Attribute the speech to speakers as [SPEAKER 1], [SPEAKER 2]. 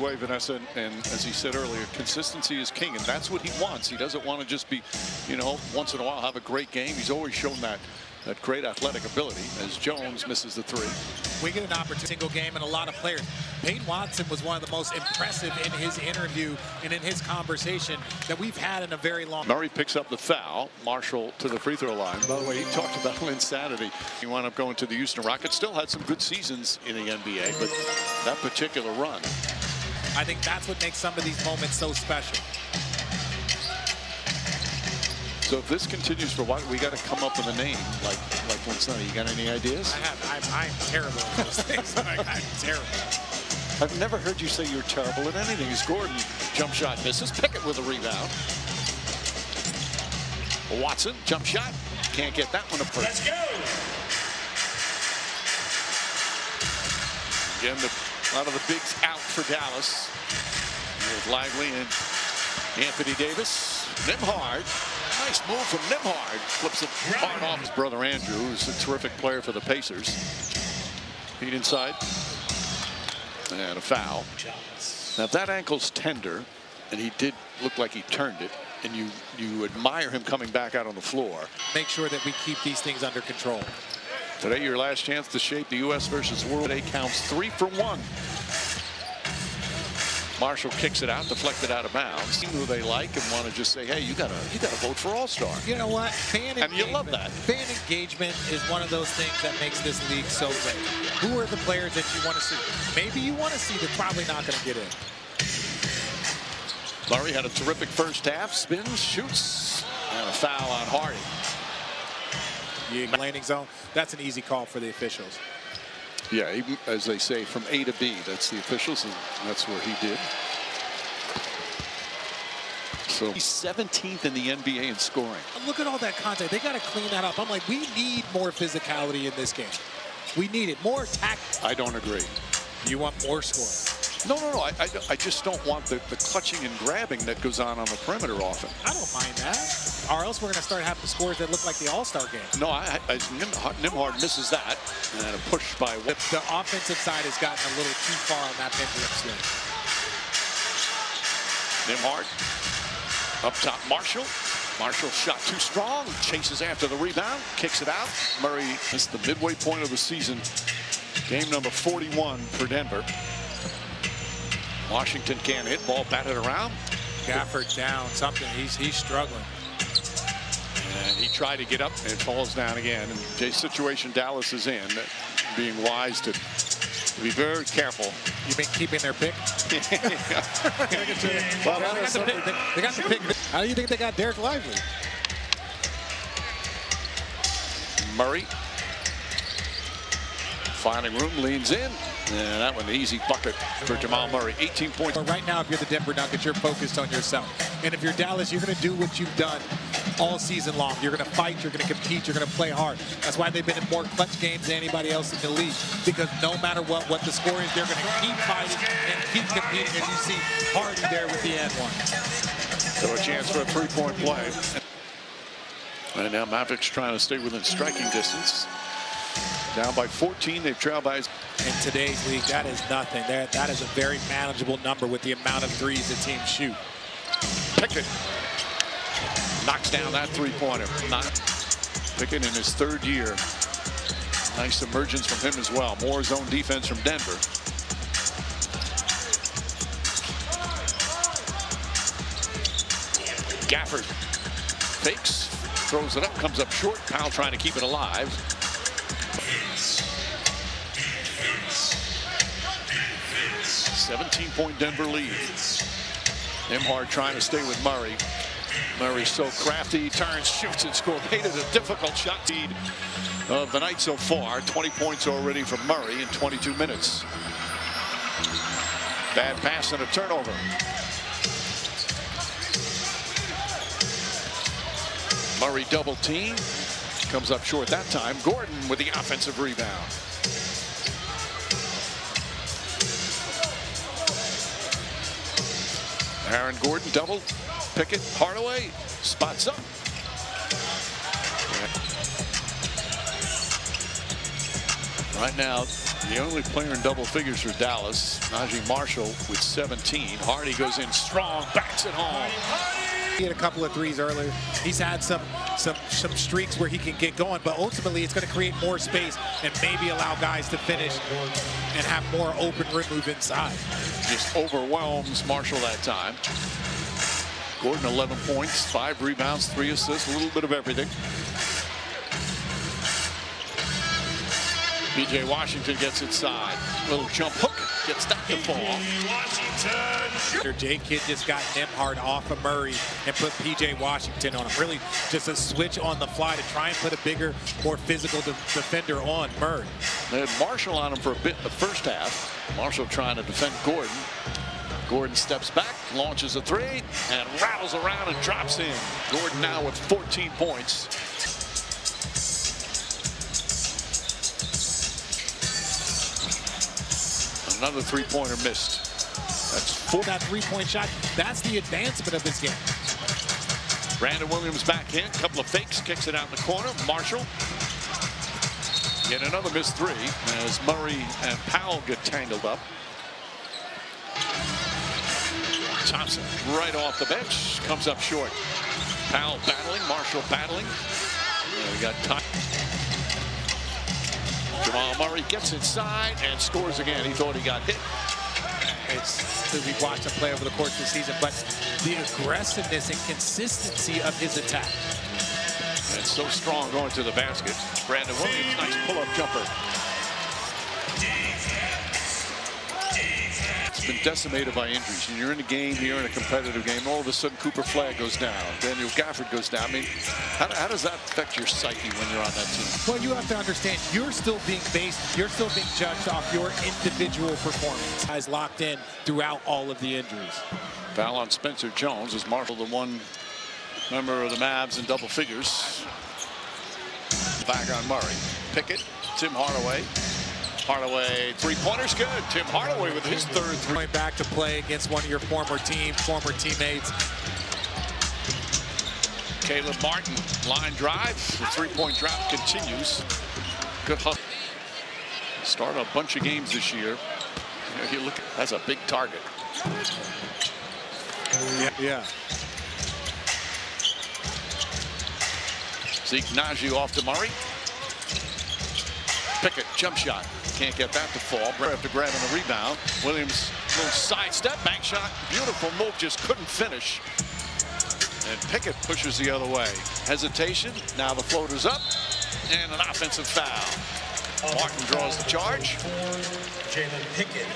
[SPEAKER 1] Way, Vanessa, and as he said earlier, consistency is king, and that's what he wants. He doesn't want to just be, once in a while have a great game. He's always shown that great athletic ability as Jones misses the three.
[SPEAKER 2] We get an opportunity, single game, and a lot of players. Peyton Watson was one of the most impressive in his interview and in his conversation that we've had in a very long.
[SPEAKER 1] Murray picks up the foul. Marshall to the free throw line. By the way, he talked about insanity. He wound up going to the Houston Rockets. Still had some good seasons in the NBA, but that particular run.
[SPEAKER 2] I think that's what makes some of these moments so special.
[SPEAKER 1] So if this continues for a while, we got to come up with a name like Winston. You got any ideas?
[SPEAKER 2] I'm terrible at those things. I'm terrible.
[SPEAKER 1] I've never heard you say you're terrible at anything. As Gordon jump shot misses. Pickett with a rebound. Watson jump shot, can't get that one up first.
[SPEAKER 3] Let's go.
[SPEAKER 1] Again, a lot of the bigs out for Dallas. With Lively and Anthony Davis. Nembhard. Nice move from Nembhard. Flips it hard off his brother Andrew, who's a terrific player for the Pacers. Feet inside. And a foul. Now if that ankle's tender, and he did look like he turned it, and you admire him coming back out on the floor.
[SPEAKER 2] Make sure that we keep these things under control.
[SPEAKER 1] Today, your last chance to shape the U.S. versus World. Today counts 3 for 1. Marshall kicks it out, deflected out of bounds. Who they like and want to just say, hey, you gotta vote for All-Star.
[SPEAKER 2] You know what?
[SPEAKER 1] And you love that.
[SPEAKER 2] Fan engagement is one of those things that makes this league so great. Who are the players that you want to see? Maybe you want to see, they're probably not going to get in.
[SPEAKER 1] Murray had a terrific first half. Spins, shoots, and a foul on Hardy.
[SPEAKER 2] Landing zone. That's an easy call for the officials.
[SPEAKER 1] Yeah, even, as they say, from A to B, that's the officials, and that's where he did. So he's 17th in the NBA in scoring.
[SPEAKER 2] Look at all that contact. They got to clean that up. I'm like, we need more physicality in this game. We need it. More attack.
[SPEAKER 1] I don't agree.
[SPEAKER 2] You want more scoring?
[SPEAKER 1] No. I just don't want the clutching and grabbing that goes on the perimeter often.
[SPEAKER 2] I don't mind that. Or else we're going to start having scores that look like the All-Star game.
[SPEAKER 1] No, Nembhard misses that. And a push by Whip.
[SPEAKER 2] The offensive side has gotten a little too far on that pendulum swing.
[SPEAKER 1] Nembhard. Up top, Marshall. Marshall shot too strong. Chases after the rebound. Kicks it out. Murray missed the midway point of the season. Game number 41 for Denver. Washington can't hit. Ball batted around.
[SPEAKER 2] Gafford down. Something. He's struggling.
[SPEAKER 1] And he tried to get up and it falls down again. And the situation Dallas is in, being wise to be very careful.
[SPEAKER 2] You mean keeping their pick?
[SPEAKER 1] Well,
[SPEAKER 2] they got the pick. How do you think they got Derek Lively?
[SPEAKER 1] Murray. Finding room, leans in. And that one, the easy bucket for Jamal Murray. 18 points.
[SPEAKER 2] But right now, if you're the Denver Nuggets, you're focused on yourself. And if you're Dallas, you're going to do what you've done all season long. You're going to fight, you're going to compete, you're going to play hard. That's why they've been in more clutch games than anybody else in the league. Because no matter what the score is, they're going to keep fighting and keep competing. As you see Hardy there with the end one.
[SPEAKER 1] So a chance for a three-point play. And now Mavericks trying to stay within striking distance. Down by 14, they've trailed by.
[SPEAKER 2] In today's league, that is nothing. That is a very manageable number with the amount of threes the teams shoot.
[SPEAKER 1] Pickett knocks down that three-pointer. Pickett in his third year. Nice emergence from him as well. More zone defense from Denver. Gafford fakes, throws it up, comes up short. Powell trying to keep it alive. 17-point Denver lead. Nembhard trying to stay with Murray. Murray's so crafty, he turns, shoots, and scores. Made it a difficult shot lead of the night so far. 20 points already from Murray in 22 minutes. Bad pass and a turnover. Murray double team. Comes up short that time. Gordon with the offensive rebound. Aaron Gordon double. Pickett, Hardaway, spots up. Right now, The only player in double figures for Dallas, Najee Marshall with 17. Hardy goes in strong, backs it home.
[SPEAKER 2] He had a couple of threes earlier. He's had some streaks where he can get going, but ultimately it's going to create more space and maybe allow guys to finish and have more open rim move inside.
[SPEAKER 1] Just overwhelms Marshall that time. Gordon 11 points, 5 rebounds, 3 assists, a little bit of everything. P.J. Washington gets inside. Little jump hook, gets that to fall.
[SPEAKER 2] Jay Kidd just got Nembhard off of Murray and put P.J. Washington on him. Really just a switch on the fly to try and put a bigger, more physical defender on Murray.
[SPEAKER 1] They had Marshall on him for a bit in the first half. Marshall trying to defend Gordon. Gordon steps back, launches a 3, and rattles around and drops in. Gordon now with 14 points. Another three-pointer missed. That's 4.
[SPEAKER 2] That three-point shot, that's the advancement of this game.
[SPEAKER 1] Brandon Williams back in, couple of fakes, kicks it out in the corner. Marshall. Yet another missed 3 as Murray and Powell get tangled up. Thompson right off the bench, comes up short. Powell battling, Marshall battling. We got time. Jamal Murray gets inside and scores again. He thought he got hit.
[SPEAKER 2] We've watched him play over the course of the season, but the aggressiveness and consistency of his attack.
[SPEAKER 1] And so strong going to the basket. Brandon Williams, nice pull-up jumper. It's been decimated by injuries. And you're in a game, you're in a competitive game, all of a sudden Cooper Flagg goes down, Daniel Gafford goes down. I mean, how does that affect your psyche when you're on that team?
[SPEAKER 2] Well, you have to understand, you're still being judged off your individual performance. Guys locked in throughout all of the injuries.
[SPEAKER 1] Foul on Spencer Jones as Marshall, the one member of the Mavs in double figures. Back on Murray. Pickett, Tim Hardaway. Hardaway, three-pointers good. Tim Hardaway with his third three.
[SPEAKER 2] Going back to play against one of your former teammates.
[SPEAKER 1] Caleb Martin, line drive. The three-point drop continues. Good hustle. Started a bunch of games this year. You look, that's a big target.
[SPEAKER 2] Yeah.
[SPEAKER 1] Zeke Najee off to Murray. Pickett, jump shot. Can't get that to fall. After grabbing the rebound. Williams, little sidestep, bank shot. Beautiful move, just couldn't finish. And Pickett pushes the other way. Hesitation, now the floater's up. And an offensive foul. Martin draws the charge.
[SPEAKER 3] Jalen Pickett.